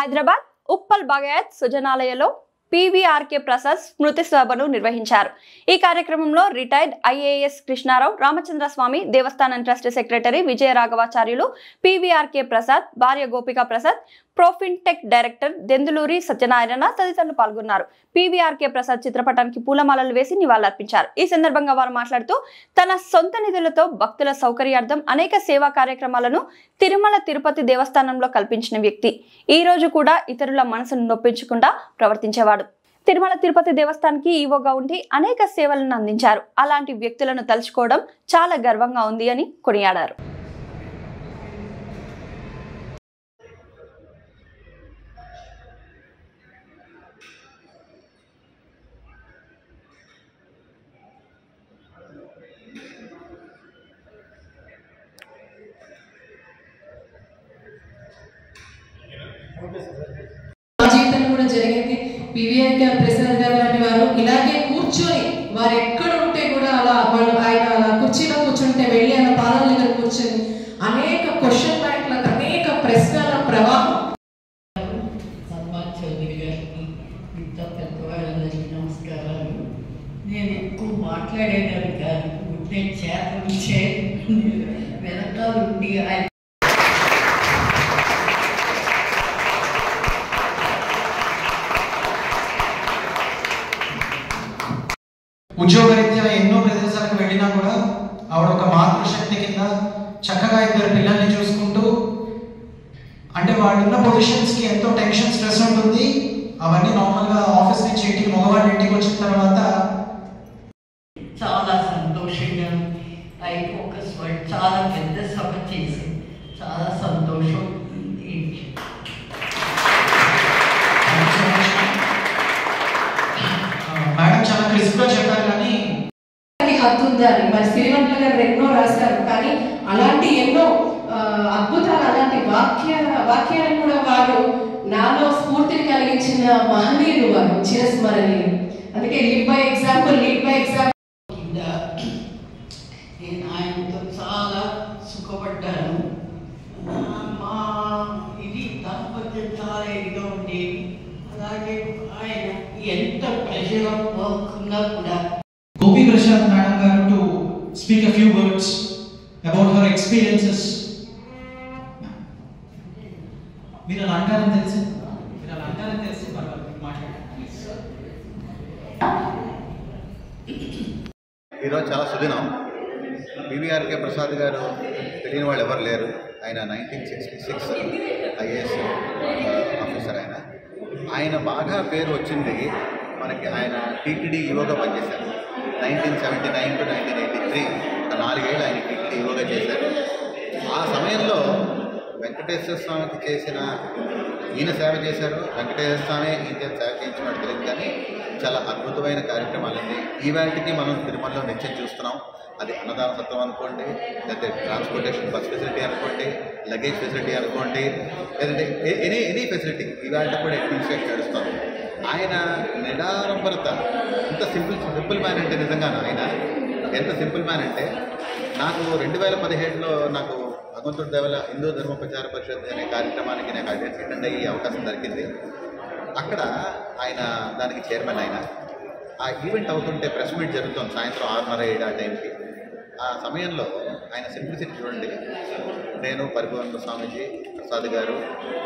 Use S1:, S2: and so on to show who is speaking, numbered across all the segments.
S1: Hyderabad Uppal Bagayat సుజనాలయలో PVRK Prasad స్మృతి సభను నిర్వహించారు. ఈ కార్యక్రమంలో రిటైర్డ్ ఐఏఎస్ కృష్ణారావు, రామచంద్ర స్వామి దేవస్థానం ట్రస్ట్ సెక్రటరీ విజయ రాఘవాచార్యులు, పీవీఆర్కే ప్రసాద్ భార్య గోపికా ప్రసాద్, ప్రోఫిన్టెక్ డైరెక్టర్ దెందులూరి సత్యనారాయణ తదితరులు పాల్గొన్నారు. పీవీఆర్కే ప్రసాద్ చిత్రపటానికి పూలమాలలు వేసి నివాళులర్పించారు. ఈ సందర్భంగా వారు మాట్లాడుతూ తన సొంత నిధులతో భక్తుల సౌకర్యార్థం అనేక సేవా కార్యక్రమాలను తిరుమల తిరుపతి దేవస్థానంలో కల్పించిన వ్యక్తి. ఈ రోజు కూడా ఇతరుల మనసును నొప్పించకుండా ప్రవర్తించేవాడు. తిరుమల తిరుపతి దేవస్థానానికి ఈవోగా ఉండి అనేక సేవలను అందించారు. అలాంటి వ్యక్తులను తలుచుకోవడం చాలా గర్వంగా ఉంది అని కొనియాడారు.
S2: జీవితంలో కూడా జరిగింది. పీవీఆర్కే ప్రసాద్ గారు లాంటి వారు ఇలాగే కూర్చొని వారు ఎక్కడ ఉంటే కూడా అలా వాళ్ళు ఆయన అలా కుర్చీలో కూర్చుంటే వెళ్ళి ఆయన పాదాల దగ్గర కూర్చొని అనేక క్వశ్చన్ బ్యాంక్లకు అనేక ప్రశ్నల ప్రవాహం.
S3: సన్మాన్ చౌదరి గారికి మిగతా పెద్దవాళ్ళందరికీ నమస్కారాలు. నేను ఎక్కువ మాట్లాడేదాన్ని కాదు, ఉంటే చేతనిచ్చే వెనకాల ఉండి ఆయన
S4: ఉద్యోగరీత్యా ఎన్నో ప్రదేశాలకు వెళ్ళినా కూడా ఆవిడ ఒక మాతృశక్తి కింద చక్కగా ఇద్దరు పిల్లల్ని చూసుకుంటూ, అంటే వాళ్ళు ఉన్న పొజిషన్స్కి ఎంతో టెన్షన్ స్ట్రెస్ ఉంటుంది. అవన్నీ నార్మల్గా ఆఫీస్ నుంచి ఇంటికి మగవాళ్ళు ఇంటికి వచ్చిన తర్వాత
S3: చాలా సంతోషంగా ఐఫోకస్ వాళ్ళు చాలా పెద్ద సభ చేసి చాలా సంతోషం.
S4: మేడం చాలా క్రిస్ప్గా చెప్పారు, కానీ
S2: హద్దు ఉందని మరి సిరివంతుల గారు ఎన్నో రాశారు. కానీ అలాంటి ఎన్నో అద్భుతాలు, అలాంటి వాక్యాలను కూడా వారు నాలో స్ఫూర్తిని కలిగించిన మహనీయులు, వారు చిరస్మరణీయులు. అందుకే లీడ్ బై ఎగ్జాంపుల్.
S3: కింద నేను ఆయనతో చాలా సుఖపడ్డాను. మా ఇది దాంపత్యం చాలా ఇదిగా ఉండేది. అలాగే ఆయన ఎంత ప్రెషర్ ఆఫ్ వర్క్ ఉన్నా కూడా
S4: Gopi Prasad Madam garu to speak a few words about her experiences. మీరు అలా అంటారని తెలిసి
S5: ఈరోజు చాలా సుదినం. పీవీఆర్కే ప్రసాద్ గారు తెలియని వాళ్ళు ఎవరు లేరు. ఆయన 1966 ఐఏఎస్ ఆఫీసర్. ఆయన బాగా పేరు వచ్చింది మనకి. ఆయన టీటీడీ ఈవోగా పనిచేశారు 1979 to 1983. 4 ఏళ్ళు ఆయన టీటీడీ ఈవోగా చేశారు. ఆ సమయంలో వెంకటేశ్వర స్వామికి చేసిన ఈయన సేవ చేశారు. వెంకటేశ్వర స్వామి ఈయన సేవ చేయించినట్టు తెలియదు, కానీ చాలా అద్భుతమైన కార్యక్రమాలన్నీ ఈవేళకి మనం తిరుమలలో నిత్యం చూస్తున్నాం. అది అన్నదాన సత్రం అనుకోండి, లేకపోతే ట్రాన్స్పోర్టేషన్ బస్ ఫెసిలిటీ అనుకోండి, లగేజ్ ఫెసిలిటీ అనుకోండి, లేదంటే ఎనీ ఫెసిలిటీ ఈవేళ కూడా అడ్మినిస్ట్రేషన్ నడుస్తుంది. ఆయన నిడారంబరత ఎంత సింపుల్ మ్యాన్ అంటే, నిజంగా ఆయన ఎంత సింపుల్ మ్యాన్ అంటే, నాకు 2017లో నాకు భగవంతుడి దేవల హిందూ ధర్మ ప్రచార పరిషత్ అనే కార్యక్రమానికి నాకు అటెండ్ అయ్యే అవకాశం దొరికింది. అక్కడ ఆయన దానికి చైర్మన్. ఆయన ఆ ఈవెంట్ అవుతుంటే ప్రెస్ మీట్ జరుగుతుంది సాయంత్రం 6:30-7 ఆ టైంకి. ఆ సమయంలో ఆయన సింప్లిసిటీ చూడండి. నేను పరిపూర్ణ స్వామీజీ, ప్రసాద్ గారు,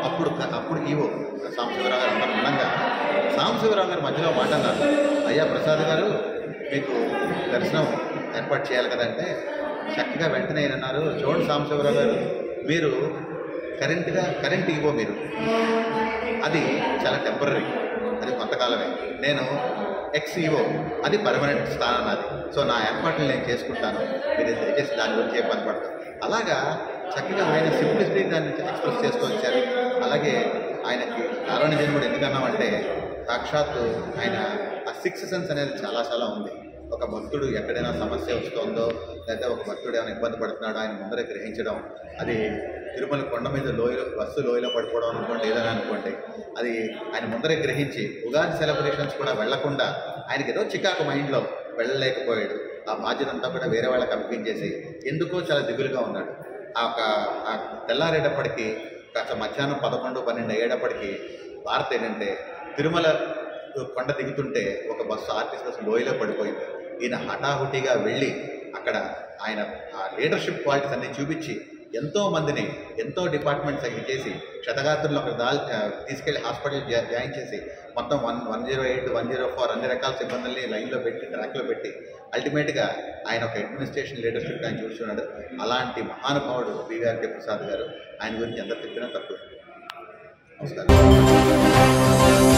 S5: అప్పుడు ఈవో సాంబశివరావు గారు అందరూ ఉండగా సాంబశివరావు గారు మధ్యలో మాట అన్నారు, అయ్యా ప్రసాద్ గారు మీకు దర్శనం ఏర్పాటు చేయాలి కదంటే, చక్కగా వెంటనే అన్నారు, చూడండి సాంబశివరావు గారు, మీరు కరెంట్ ఈవో, మీరు అది చాలా టెంపరీ, అది కొంతకాలమే. నేను ఎక్స్ఈఓ, అది పర్మనెంట్ స్థానం నాది. సో నా ఏర్పాట్లు నేను చేసుకుంటాను, మీరు దయచేసి దాని గురించి ఏ పని పడతారు. అలాగా చక్కగా ఆయన సింప్లిసిటీ దాన్ని ఎక్స్ప్రెస్ చేస్తూ వచ్చారు. అలాగే ఆయనకి కారణ జన్ముడు ఎందుకన్నామంటే, సాక్షాత్తు ఆయన ఆ 6th సెన్స్ అనేది చాలా ఉంది. ఒక భక్తుడు ఎక్కడైనా సమస్య వస్తుందో, లేకపోతే ఒక భక్తుడు ఏమైనా ఇబ్బంది పడుతున్నాడో ఆయన ముందరే గ్రహించడం. అది తిరుమల కొండ మీద బస్సు లోయలో పడిపోవడం అనుకోండి, ఏదైనా అనుకోండి, అది ఆయన ముందరే గ్రహించి ఉగాది సెలబ్రేషన్స్ కూడా వెళ్లకుండా ఆయనకి ఏదో చికాకు మైండ్లో వెళ్ళలేకపోయాడు. ఆ బాధ్యత అంతా కూడా వేరే వాళ్ళకి అప్పగించేసి ఎందుకో చాలా దిగులుగా ఉన్నాడు. ఆ తెల్లారేటప్పటికీ కాస్త మధ్యాహ్నం 11, 12 అయ్యేటప్పటికి వార్త ఏంటంటే తిరుమల కొండ దిగుతుంటే ఒక బస్సు ఆర్టీసీ బస్సు లోయలో పడిపోయింది. ఈయన హఠాహుటిగా వెళ్ళి అక్కడ ఆయన ఆ లీడర్షిప్ క్వాలిటీస్ అన్ని చూపించి ఎంతో మందిని ఎంతో డిపార్ట్మెంట్స్ అవి చేసి క్షతగాత్రులను ఒక తీసుకెళ్లి హాస్పిటల్ జాయిన్ చేసి మొత్తం 108, 104 అన్ని రకాల సిబ్బందుల్ని లైన్లో పెట్టి ట్రాక్లో పెట్టి అల్టిమేట్గా ఆయన ఒక అడ్మినిస్ట్రేషన్ లీడర్షిప్ ఆయన చూస్తున్నాడు. అలాంటి మహానుభావుడు పివిఆర్కే ప్రసాద్ గారు. ఆయన గురించి ఎంత చెప్పినా తక్కువ. నమస్కారం.